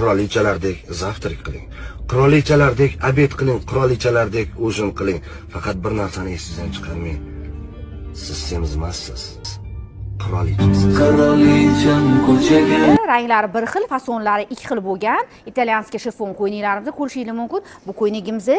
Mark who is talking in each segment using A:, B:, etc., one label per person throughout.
A: Qirolichalardek zavtrak qiling. Qirolichalardek obed qiling, qirolichalardek ujin qiling. Faqat bir narsani esingizdan chiqarmang. Siz semiz emassiz. Qirolichasiz.
B: Qirolicham ko'chaga
C: Ranglari bir xil, fasonlari ikki xil bo'lgan italyanskiy shifon ko'ylaklarimizni ko'rishingiz mumkin. Bu ko'ylagimizni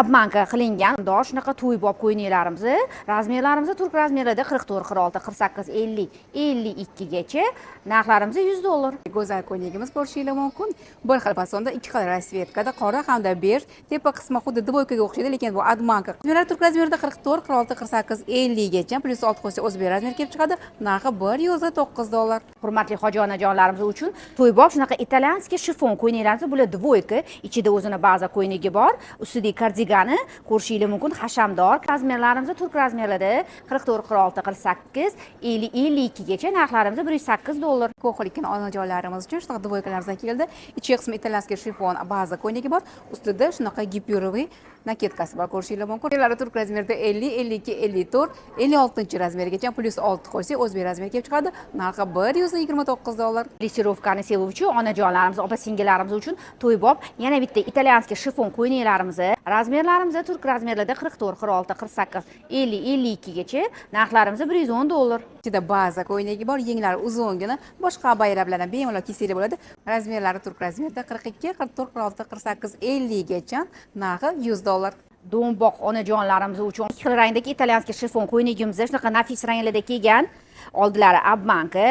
C: obmanka qilingan. Shunaqa to'ybob ko'ylaklarimizni, razmerlarimizni turk razmerlarida 44, 46, 48, 50, 52 gacha. Narxlarimiz $100.
D: Go'zal ko'ylagimiz ko'rishingiz mumkin. Bir xil fasonda, ikki xil rasvetkada, qora hamda bej. Tepa qismi xuddi dvoykaga o'xshaydi, lekin bu obmanka. Razmerlar turk razmerida 44, 46, 48, 50 gacha, plus 6 qo'shsa o'zbek razmeri kelib chiqadi. Narxi $109.
C: Hurmatli hoji-onajonlarimiz uchun to'ybob shunaqa italyanskiy shifon ko'ylaklarimiz bular dvoyka, ichida o'zini baza ko'ylagi bor, ustida kardigani ko'rishingiz mumkin. Hashamdor razmerlarimiz turk razmerlarida 44, 46, 48, 50, 52 gacha. Narxlarimiz $108.
D: Ko'hlikkan onajonlarimiz uchun shunaqa dvoykalardan keldi. Ichki qismi italyanskiy shifon baza ko'ylagi bor, ustida shunaqa gipyuroviy naketkasi bor ko'rishingiz mumkin. Ular turk razmerida 50, 52, 54, 56 razmergacha plus 6 qo'ysak o'zbek razmeri kelib chiqadi. Narxi $129.
C: Plesirovkani sevuvchi onajonlarimiz, opa-singillarimiz uchun to'ybob yana bitta italyanskiy shifon ko'ylaklarimiz, razmerlarimiz turk razmerlarida 44, 46, 48, 50, 52 gacha. Narxlarimiz $110.
D: Ichida baza ko'ylagi bor, yenglari uzungina, boshqa abaylar bilan bemalol kiysangiz bo'ladi. Razmerlari turk razmerida 42, 44, 46, 48, 50 gacha. Narxi $100.
C: Do'mboq onajonlarimiz uchun ikki xil rangdagi italyanskiy shifon ko'ylagimiz shunaqa nafis ranglarda kelgan. Oldilari obmanka.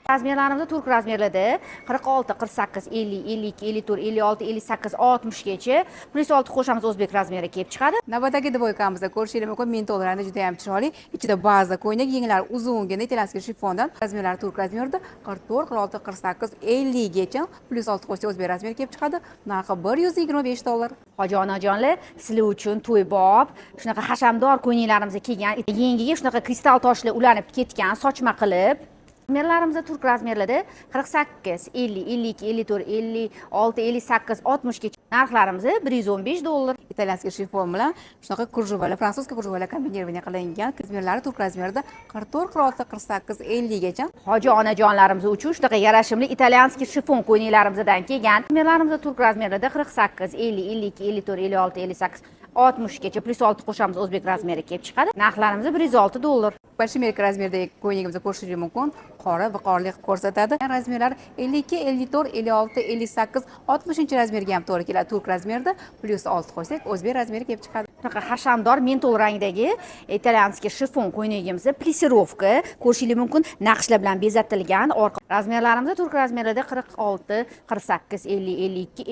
C: Razmerlarimiz turk razmerlarida 46, 48, 50, 52, 54, 56, 58, 60 gacha. Plus 6 qo'shamiz o'zbek razmeri kelib chiqadi.
D: Navbatdagi dvoykamizda ko'rishingiz mumkin. Mentol rangda juda ham chiroyli. Ichida baza ko'ylak, yenglari uzungina italyanskiy shifondan. Razmerlari turk razmerida 44, 46, 48, 50 gacha. Plus 6 qo'shsa o'zbek razmeri kelib chiqadi. Narxi $125.
C: Hoji-onajonlar, sizlar uchun to'ybob shunaqa hashamdor ko'ylaklarimiz kelgan. Yengiga shunaqa kristal toshlar ulanib ketgan, sochma qilib. Razmerlarimiz turk razmerlarida 48, 50, 52, 54, 56, 58, 60 gacha. Narxlarimiz $115.
D: Italyanskiy shifon bilan shunaqa kurjuvalar, frantsuzskiy kurjuvalar kombinирование qilingan. Razmerlari turk razmerida 44, 46, 48, 50 gacha.
C: Hoji-onajonlarimiz uchun shunaqa yarashimli italyanskiy shifon ko'ylaklarimizdan kelgan. Razmerlarimiz turk razmerlarida 48, 50, 52, 54, 56, 58, 60 gacha. Plus 6 qo'shamiz o'zbek razmeri kelib chiqadi. Narxlarimiz $106.
D: Большимерка razmerdagi ko'ylagimizni ko'rishingiz mumkin. Qora viqorli ko'rsatadi. Razmerlar 52, 54, 56, 58, 60 razmerga ham to'g'ri keladi. Turk razmerida plus 6 qo'ysak o'zbek razmeri kelib chiqadi.
C: Shunaqa hashamdor mentol rangdagi italyanskiy shifon ko'ylagimiz plesirovka ko'rishingiz mumkin. Naqshlar bilan bezatilgan. Orqa razmerlarimiz turk razmerida 46, 48, 50, 52,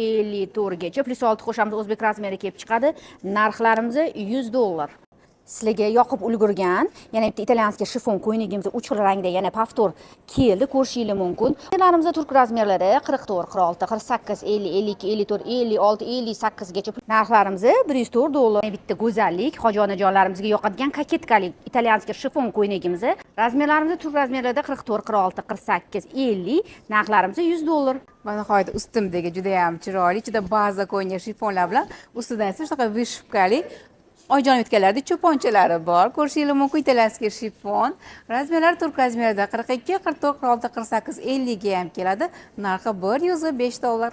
C: 54 gacha. Plus 6 qo'shamiz o'zbek razmeri kelib chiqadi. Narxlarimiz $100. Sizlarga yoqib ulgurgan yana bitta italyanskiy shifon ko'ylagimiz 3 xil rangda yana paftor keldi, ko'rishingiz mumkin. Razmerlarimiz turk razmerlari 44, 46, 48, 50, 52, 54, 56, 58 gacha. Narxlarimiz $104. Bitta go'zallik, hoji-onajonlarimizga yoqadigan koketkalik italyanskiy shifon ko'ylagimiz. Razmerlarimiz turk razmerlarida 44, 46, 48, 50. Narxlarimiz $100.
D: Va nihoyat ustimdagi juda ham chiroyli, ichida baza ko'ylak shifonlar bilan ustidan esa shunaqa vishipkali oyijon yutganlarda cho'ponchalari bor. Ko'rishingiz mumkin italyanskiy shifon. Razmerlar turk razmerida 42, 44, 46, 48, 50 ga ham keladi. Narxi $105.